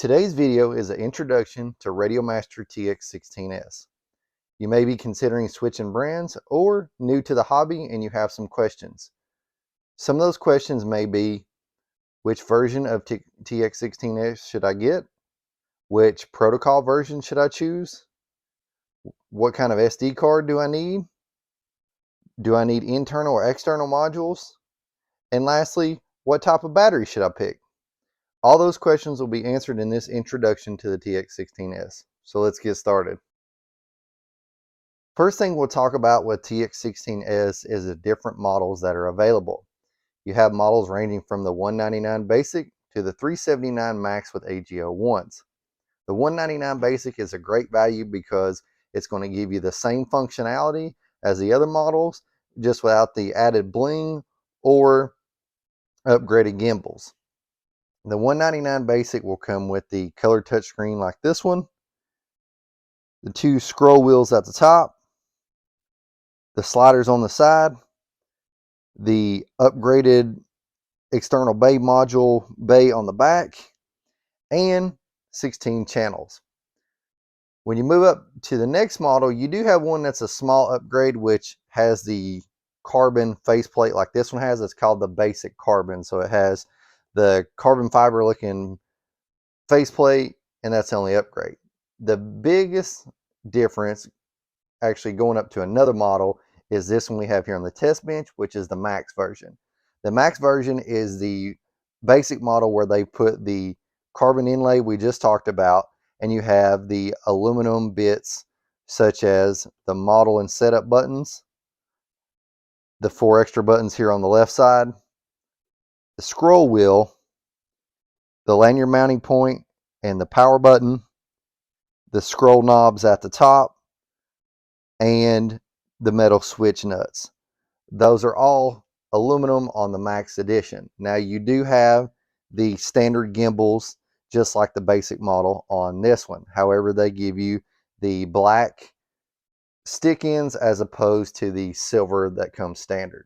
Today's video is an introduction to Radiomaster TX16s. You may be considering switching brands or new to the hobby and you have some questions. Some of those questions may be, which version of TX16s should I get? Which protocol version should I choose? What kind of SD card do I need? Do I need internal or external modules? And lastly, what type of battery should I pick? All those questions will be answered in this introduction to the TX16s. So let's get started. First thing we'll talk about with TX16s is the different models that are available. You have models ranging from the 199 Basic to the 379 Max with AGO1s. The 199 Basic is a great value because it's going to give you the same functionality as the other models, just without the added bling or upgraded gimbals. The 199 Basic will come with the color touchscreen like this one, the two scroll wheels at the top, the sliders on the side, the upgraded external bay module bay on the back, and 16 channels. When you move up to the next model, you do have one that's a small upgrade, which has the carbon faceplate like this one has. It's called the Basic Carbon. So it has the carbon fiber looking faceplate, and that's the only upgrade. The biggest difference actually going up to another model is this one we have here on the test bench, which is the Max version. The Max version is the basic model where they put the carbon inlay we just talked about, and you have the aluminum bits such as the model and setup buttons, the 4 extra buttons here on the left side, the scroll wheel, the lanyard mounting point and the power button, the scroll knobs at the top, and the metal switch nuts. Those are all aluminum on the Max edition. Now you do have the standard gimbals just like the basic model on this one. However, they give you the black stick ends as opposed to the silver that comes standard.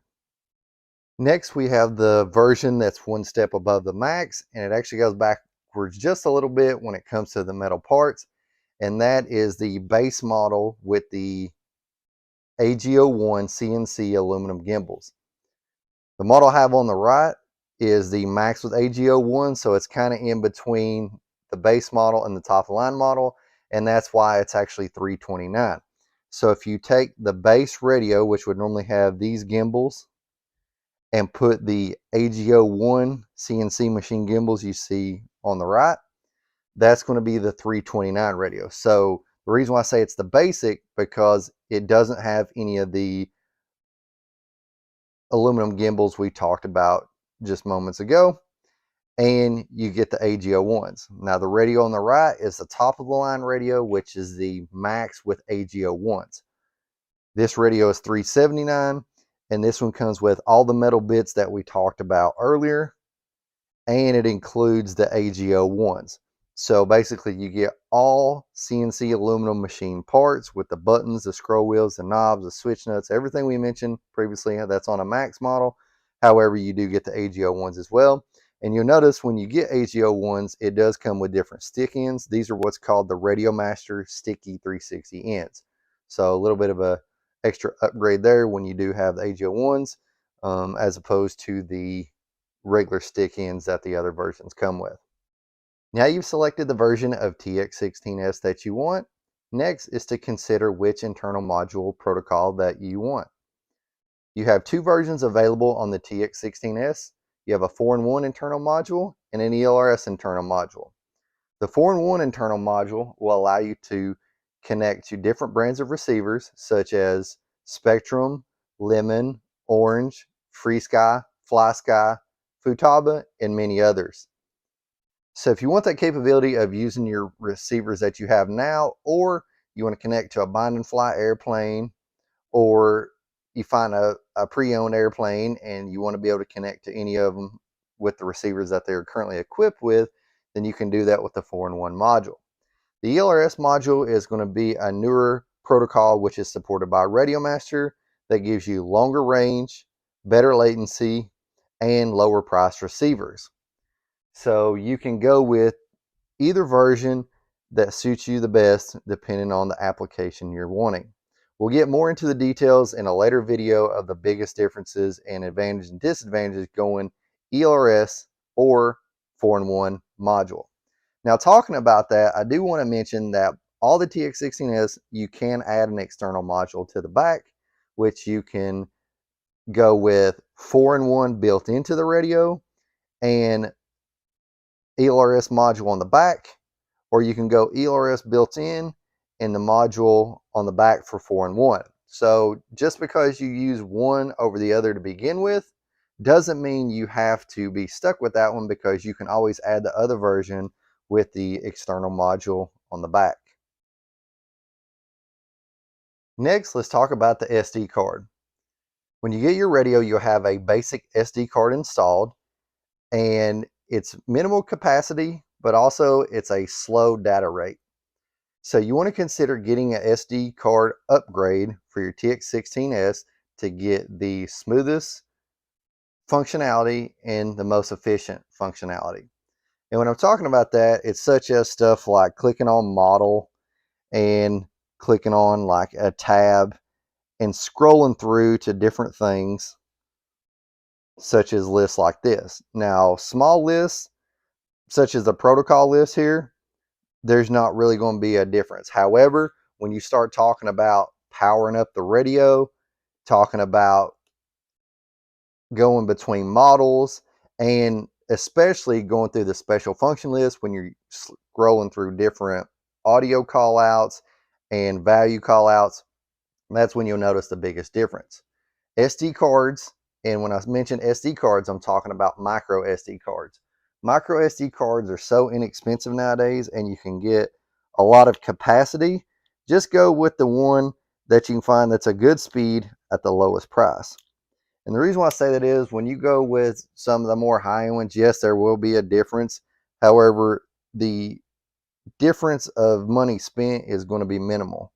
Next, we have the version that's one step above the Max, and it actually goes backwards just a little bit when it comes to the metal parts, and that is the base model with the AGO1 CNC aluminum gimbals. The model I have on the right is the Max with AGO1, so it's kind of in between the base model and the top of the line model, and that's why it's actually $329. So if you take the base radio, which would normally have these gimbals, and put the AGO1 CNC machine gimbals you see on the right, that's going to be the $329 radio. So the reason why I say it's the basic, because it doesn't have any of the aluminum gimbals we talked about just moments ago, and you get the AGO1s. Now the radio on the right is the top of the line radio, which is the Max with AGO1s. This radio is $379, and this one comes with all the metal bits that we talked about earlier, and it includes the AGO1s. So basically you get all CNC aluminum machine parts with the buttons, the scroll wheels, the knobs, the switch nuts, everything we mentioned previously that's on a Max model. However, you do get the AGO1s as well. And you'll notice when you get AGO1s, it does come with different stick ends. These are what's called the Radiomaster Sticky 360 ends. So a little bit of a extra upgrade there when you do have the AGO1s, as opposed to the regular stick ends that the other versions come with. Now you've selected the version of TX16s that you want. Next is to consider which internal module protocol that you want. You have two versions available on the TX16s. You have a 4-in-1 internal module and an ELRS internal module. The 4-in-1 internal module will allow you to connect to different brands of receivers such as Spectrum, Lemon, Orange, FreeSky, FlySky, Futaba, and many others. So if you want that capability of using your receivers that you have now, or you want to connect to a bind and fly airplane, or you find a pre-owned airplane and you want to be able to connect to any of them with the receivers that they're currently equipped with, then you can do that with the 4-in-1 module. The ELRS module is going to be a newer protocol which is supported by Radiomaster that gives you longer range, better latency, and lower price receivers. So you can go with either version that suits you the best depending on the application you're wanting. We'll get more into the details in a later video of the biggest differences and advantages and disadvantages going ELRS or 4-in-1 module. Now, talking about that, I do want to mention that all the TX16s, you can add an external module to the back, which you can go with 4-in-1 built into the radio and ELRS module on the back, or you can go ELRS built in and the module on the back for 4-in-1. So just because you use one over the other to begin with doesn't mean you have to be stuck with that one, because you can always add the other version with the external module on the back. Next, let's talk about the SD card. When you get your radio, you'll have a basic SD card installed, and it's minimal capacity, but also it's a slow data rate. So you want to consider getting an SD card upgrade for your TX16s to get the smoothest functionality and the most efficient functionality. And when I'm talking about that, it's such as stuff like clicking on model and clicking on like a tab and scrolling through to different things, such as lists like this. Now, small lists, such as the protocol list here, there's not really going to be a difference. However, when you start talking about powering up the radio, talking about going between models, and especially going through the special function list when you're scrolling through different audio callouts and value callouts, that's when you'll notice the biggest difference. SD cards, and when I mention SD cards, I'm talking about micro SD cards. Micro SD cards are so inexpensive nowadays, and you can get a lot of capacity. Just go with the one that you can find that's a good speed at the lowest price. And the reason why I say that is when you go with some of the more high-end ones, yes, there will be a difference. However, the difference of money spent is going to be minimal.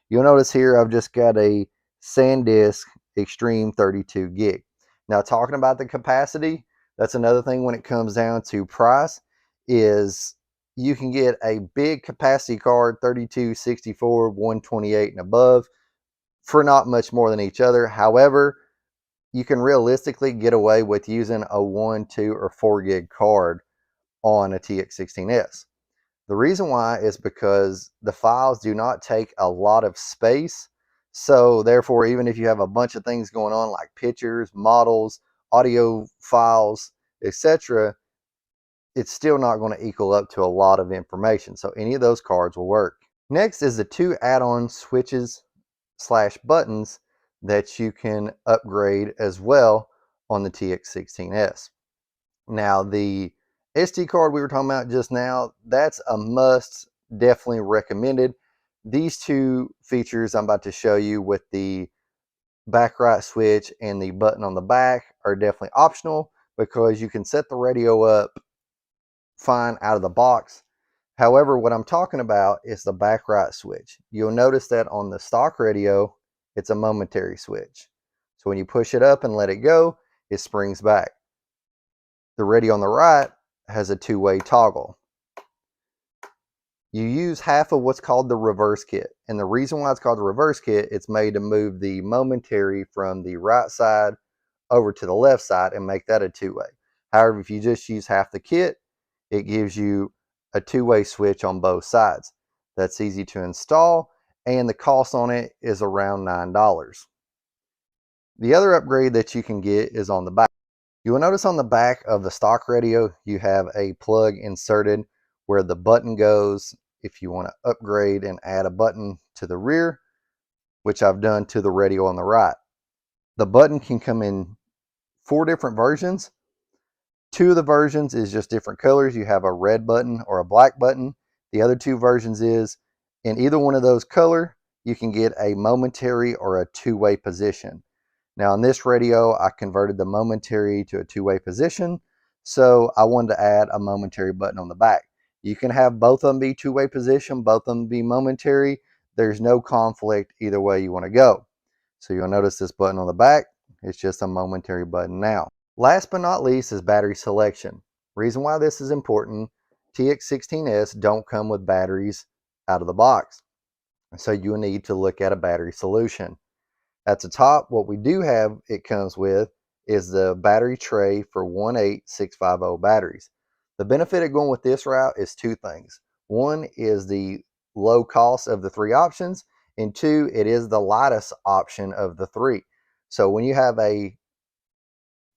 You'll notice here I've just got a SanDisk Extreme 32 gig. Now, talking about the capacity, that's another thing when it comes down to price, is you can get a big capacity card, 32, 64, 128 and above, for not much more than each other. However, you can realistically get away with using a 1, 2, or 4 gig card on a TX16s. The reason why is because the files do not take a lot of space. So therefore, even if you have a bunch of things going on like pictures, models, audio files, etc., it's still not going to equal up to a lot of information. So any of those cards will work. Next is the two add-on switches / buttons that you can upgrade as well on the TX16s. Now, the SD card we were talking about just now, that's a must, definitely recommended. These two features I'm about to show you with the back right switch and the button on the back are definitely optional, because you can set the radio up fine out of the box. However, what I'm talking about is the back right switch. You'll notice that on the stock radio, it's a momentary switch. So when you push it up and let it go, it springs back. The radio on the right has a two-way toggle. You use half of what's called the reverse kit. And the reason why it's called the reverse kit, it's made to move the momentary from the right side over to the left side and make that a two-way. However, if you just use half the kit, it gives you a two-way switch on both sides. That's easy to install, and the cost on it is around $9. The other upgrade that you can get is on the back. You will notice on the back of the stock radio, you have a plug inserted where the button goes if you want to upgrade and add a button to the rear, which I've done to the radio on the right. The button can come in 4 different versions. 2 of the versions is just different colors. You have a red button or a black button. The other 2 versions is in either one of those color, you can get a momentary or a two-way position. Now on this radio, I converted the momentary to a two-way position, so I wanted to add a momentary button on the back. You can have both of them be two-way position, both of them be momentary. There's no conflict either way you want to go. So you'll notice this button on the back, it's just a momentary button now. Last but not least is battery selection. Reason why this is important TX16s don't come with batteries out of the box. So you need to look at a battery solution. At the top, what we do have it comes with is the battery tray for 18650 batteries. The benefit of going with this route is two things. One is the low cost of the three options, and two, it is the lightest option of the three. So when you have a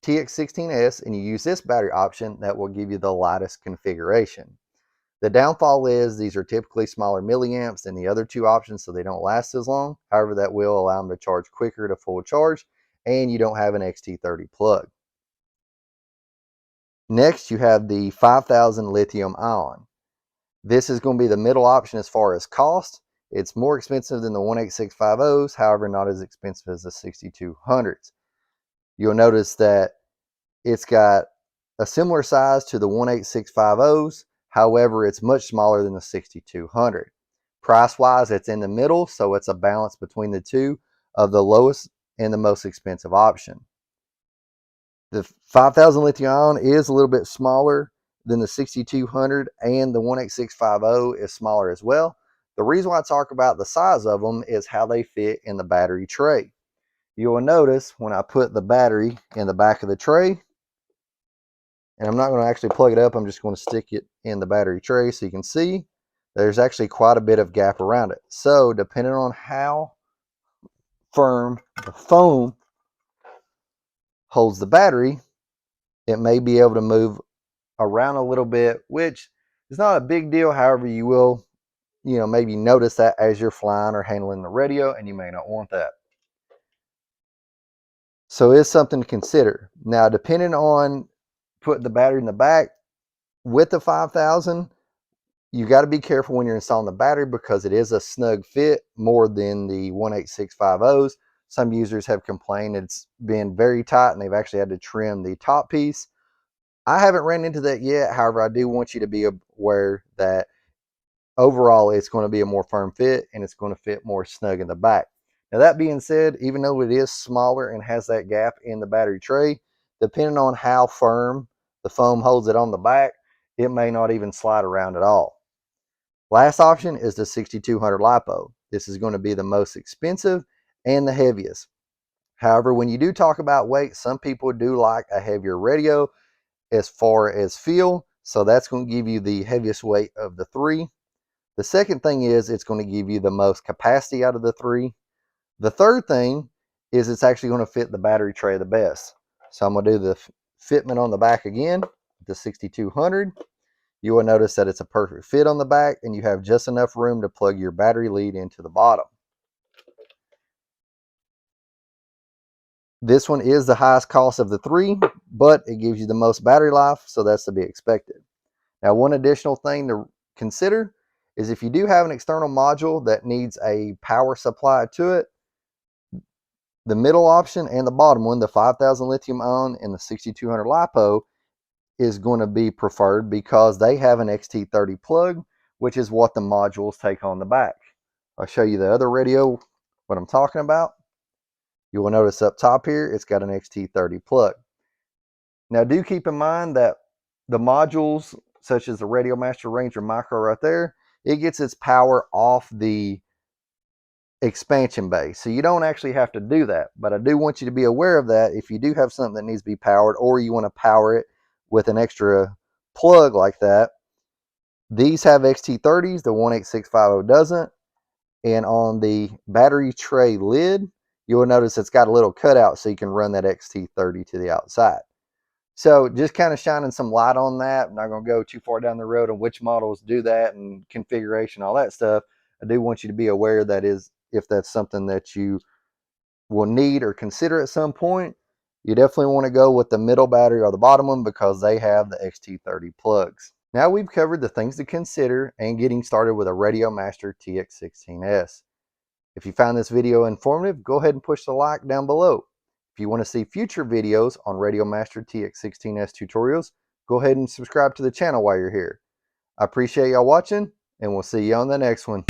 TX16s and you use this battery option, that will give you the lightest configuration. The downfall is these are typically smaller milliamps than the other two options, so they don't last as long. However, that will allow them to charge quicker to full charge, and you don't have an XT30 plug. Next, you have the 5000 lithium ion. This is going to be the middle option as far as cost. It's more expensive than the 18650s, however, not as expensive as the 6200s. You'll notice that it's got a similar size to the 18650s. However, it's much smaller than the 6200. Price-wise, it's in the middle, so it's a balance between the two of the lowest and the most expensive option. The 5000 lithium ion is a little bit smaller than the 6200, and the 18650 is smaller as well. The reason why I talk about the size of them is how they fit in the battery tray. You will notice when I put the battery in the back of the tray, and I'm not going to actually plug it up, I'm just going to stick it in the battery tray so you can see there's actually quite a bit of gap around it. So depending on how firm the foam holds the battery, it may be able to move around a little bit, which is not a big deal. However, you will, maybe notice that as you're flying or handling the radio, and you may not want that. So it's something to consider. Now, depending on putting the battery in the back with the 5000, you got to be careful when you're installing the battery because it is a snug fit more than the 18650s. Some users have complained it's been very tight and they've actually had to trim the top piece. I haven't ran into that yet. However, I do want you to be aware that overall it's going to be a more firm fit and it's going to fit more snug in the back. Now, that being said, even though it is smaller and has that gap in the battery tray, depending on how firm the foam holds it on the back, it may not even slide around at all. Last option is the 6200 Lipo. This is going to be the most expensive and the heaviest. However, when you do talk about weight, some people do like a heavier radio as far as feel, so that's going to give you the heaviest weight of the three. The second thing is it's going to give you the most capacity out of the three. The third thing is it's actually going to fit the battery tray the best. So I'm going to do the fitment on the back again, the 6200. You will notice that it's a perfect fit on the back and you have just enough room to plug your battery lead into the bottom. This one is the highest cost of the three, but it gives you the most battery life, so that's to be expected. Now, one additional thing to consider is if you do have an external module that needs a power supply to it, the middle option and the bottom one, the 5000 lithium ion and the 6200 Lipo, is going to be preferred because they have an XT30 plug, which is what the modules take on the back. I'll show you the other radio, what I'm talking about. You will notice up top here, it's got an XT30 plug. Now, do keep in mind that the modules, such as the Radiomaster Ranger Micro right there, it gets its power off the expansion bay. So you don't actually have to do that. But I do want you to be aware of that if you do have something that needs to be powered or you want to power it with an extra plug like that. These have XT30s, the 18650 doesn't. And on the battery tray lid, you will notice it's got a little cutout so you can run that XT30 to the outside. So just kind of shining some light on that. I'm not going to go too far down the road on which models do that and configuration, all that stuff. I do want you to be aware that is, if that's something that you will need or consider at some point, you definitely want to go with the middle battery or the bottom one because they have the XT30 plugs. Now we've covered the things to consider and getting started with a Radiomaster TX16s. If you found this video informative, go ahead and push the like down below. If you want to see future videos on Radiomaster TX16s tutorials, go ahead and subscribe to the channel while you're here. I appreciate y'all watching, and we'll see you on the next one.